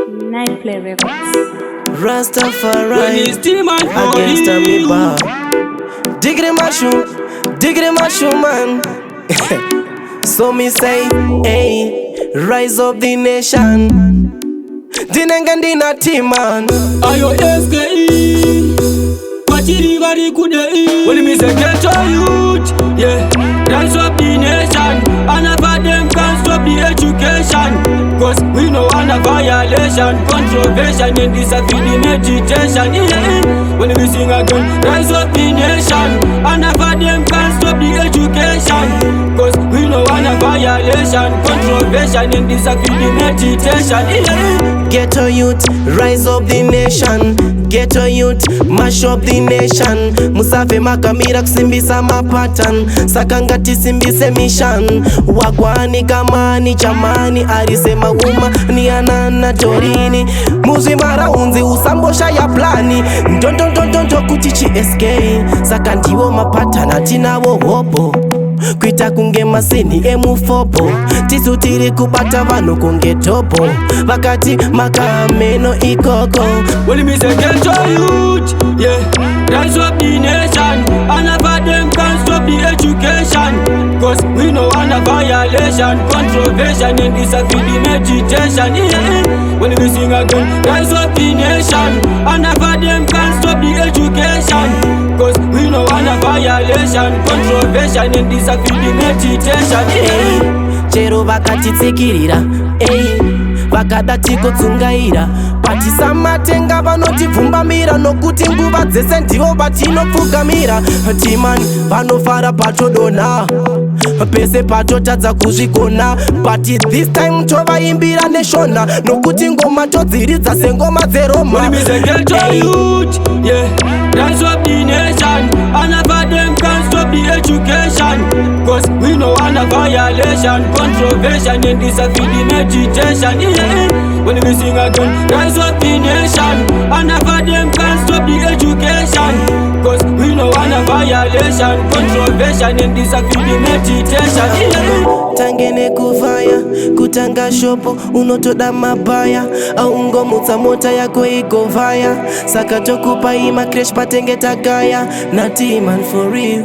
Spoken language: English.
Night Play Records. Rastafari against me bar. Diggity my shoe man. So me say, hey, rise up the nation. Dinengandina team man. Ayo SKE Kwachiri bari kude. When me say get your youth, yeah, rise up the nation. And never them can stop the education. Cause we know on a violation, controversial in this a feeling meditation, yeah. When we sing again, rise up the nation. And never them can stop the education. Cause we know on a violation, controversial in this a feeling meditation, yeah. Ghetto youth, rise up the nation. Ghetto youth, mash up the nation. Musave makamira kusimbisa mapatan. Sakangati simbise mission. Wagwani kamani chamani. Arisema uma ni anana torini. Muzimara unzi usambosha ya plani. Ndonto kutichi SK. Sakantiwo mapatan atinawo hopo. Kwita kunge masini emufopo. Tisutiri kubata vano kunge topo. Vakati makameno ikoko. When me say get your youth, yeah, rise up the nation. And never them can stop the education. Cause we know on a violation, controversial in this a feeling meditation, yeah. When we sing again, rise up the nation. And never them can stop the education. Cause we know on a violation, controversial in this a feeling meditation, yeah. Chero vakati tsikirira, vakadati kutsungaira. Patisa matenga vanotivhumbamira. Nokuti nguva dzese ndivo vatinopfugamira. Timani vanofara patodona, pese patotadza kuzvigona. But this time tovaimbira neshona. Nokuti ngoma todziridza sengoma dzeroma. When me say get your youth, yeah, rise up the nation. And never them can stop the education. Cause we know on a violation, controversial in this a feeling meditation, yeah. When we sing again, rise up the nation. And never them can stop the education. Cause we know on a violation, controversial in this a feeling meditation, yeah. Tangene kufaya, kutanga shopo, unotoda mabaya. Au ngomutsa mota yako ikovaya. Saka tokupa ima crash patenge tagaya. Nati man for real.